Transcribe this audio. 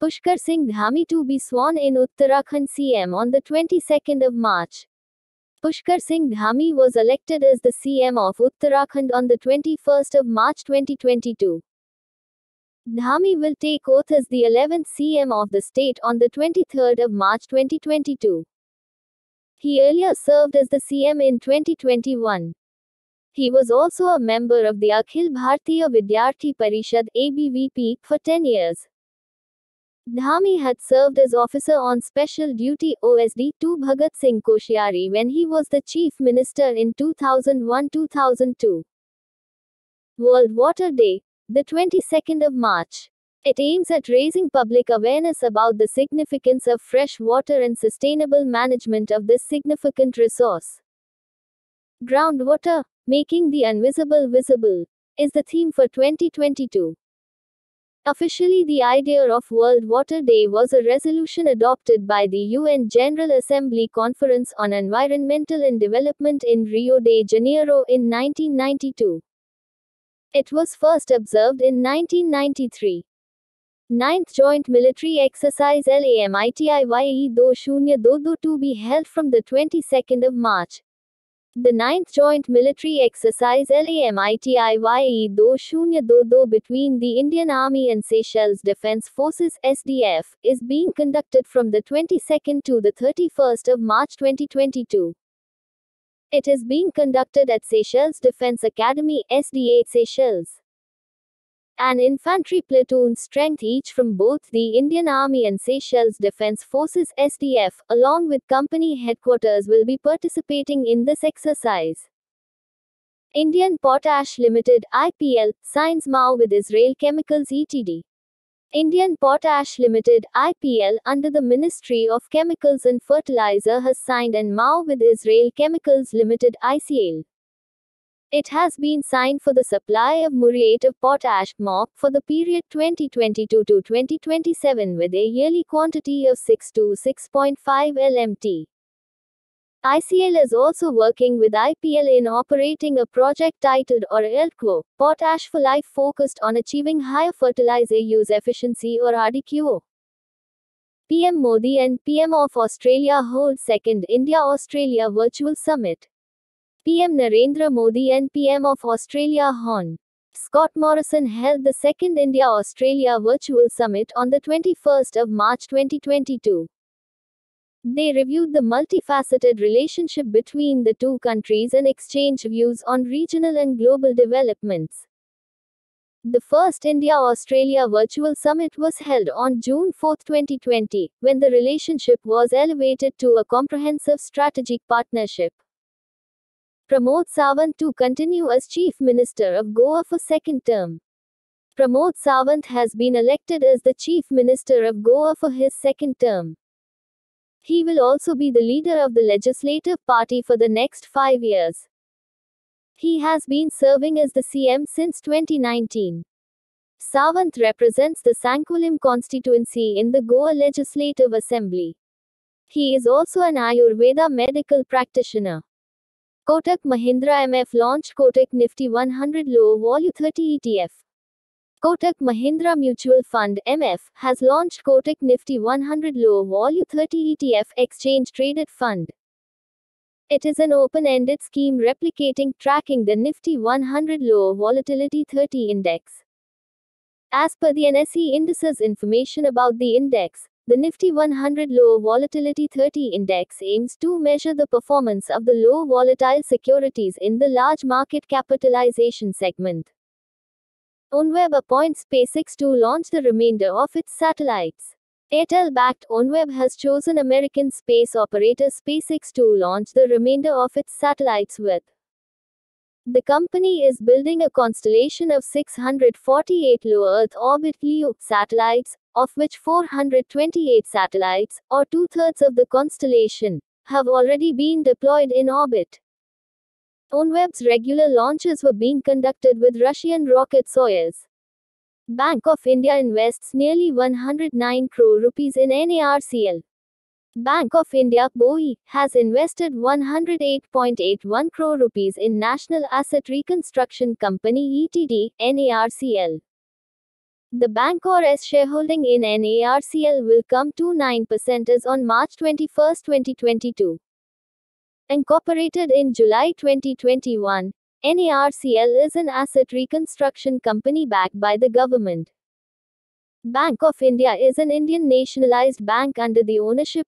Pushkar Singh Dhami to be sworn in Uttarakhand CM on the 22nd of March. Pushkar Singh Dhami was elected as the CM of Uttarakhand on the 21st of March 2022. Dhami will take oath as the 11th CM of the state on the 23rd of March 2022. He earlier served as the CM in 2021. He was also a member of the Akhil Bharatiya Vidyarthi Parishad (ABVP) for 10 years. Dhami had served as Officer on Special Duty (OSD) to Bhagat Singh Koshyari when he was the Chief Minister in 2001-2002. World Water Day, the 22nd of March. It aims at raising public awareness about the significance of fresh water and sustainable management of this significant resource. Groundwater, making the invisible visible, is the theme for 2022. Officially, the idea of World Water Day was a resolution adopted by the UN General Assembly Conference on Environmental and Development in Rio de Janeiro in 1992. It was first observed in 1993. 9th Joint Military Exercise LAMITIYE-2022 to be held from the 22nd of March. The 9th Joint Military Exercise LAMITIYE-2022 between the Indian Army and Seychelles Defence Forces (SDF) is being conducted from the 22nd to the 31st of March 2022. It is being conducted at Seychelles Defence Academy (SDA) Seychelles. An infantry platoon strength each from both the Indian Army and Seychelles Defence Forces (SDF), along with company headquarters, will be participating in this exercise. Indian Potash Limited (IPL) signs MoU with Israel Chemicals Ltd. Indian Potash Limited (IPL), under the Ministry of Chemicals and Fertilizer, has signed an MoU with Israel Chemicals Limited (ICL). It has been signed for the supply of muriate of potash (MOP) for the period 2022 to 2027 with a yearly quantity of 6 to 6.5 LMT. ICL is also working with IPL in operating a project titled (ELTQO), Potash for Life, focused on achieving higher fertilizer use efficiency or RDQO. PM Modi and PM of Australia hold second India-Australia virtual summit. PM Narendra Modi and PM of Australia Hon. Scott Morrison held the second India-Australia virtual summit on the 21st of March 2022. They reviewed the multifaceted relationship between the two countries and exchanged views on regional and global developments. The first India-Australia virtual summit was held on June 4, 2020, when the relationship was elevated to a comprehensive strategic partnership. Pramod Sawant to continue as Chief Minister of Goa for second term. Pramod Sawant has been elected as the Chief Minister of Goa for his second term. He will also be the leader of the Legislative Party for the next 5 years. He has been serving as the CM since 2019. Sawant represents the Sankulam constituency in the Goa Legislative Assembly. He is also an Ayurveda medical practitioner. Kotak Mahindra MF launched Kotak Nifty 100 Low Vol 30 ETF. Kotak Mahindra Mutual Fund (MF) has launched Kotak Nifty 100 Low Vol 30 ETF exchange traded fund. It is an open-ended scheme tracking the Nifty 100 Low Volatility 30 index. As per the NSE indices information about the index, the Nifty 100 Low Volatility 30 Index aims to measure the performance of the low volatile securities in the large market capitalization segment. OneWeb appoints SpaceX to launch the remainder of its satellites. Airtel-backed OneWeb has chosen American space operator SpaceX to launch the remainder of its satellites with. The company is building a constellation of 648 low Earth orbit LEO satellites, of which 428 satellites, or 2/3 of the constellation, have already been deployed in orbit. OneWeb's regular launches were being conducted with Russian rocket Soyuz. Bank of India invests nearly 109 crore rupees in NARCL. Bank of India (BOE) has invested 108.81 crore rupees in National Asset Reconstruction Company (ETD) (NARCL). The Bancor's shareholding in NARCL will come to 9% as on March 21, 2022. Incorporated in July 2021, NARCL is an asset reconstruction company backed by the government. Bank of India is an Indian nationalized bank under the ownership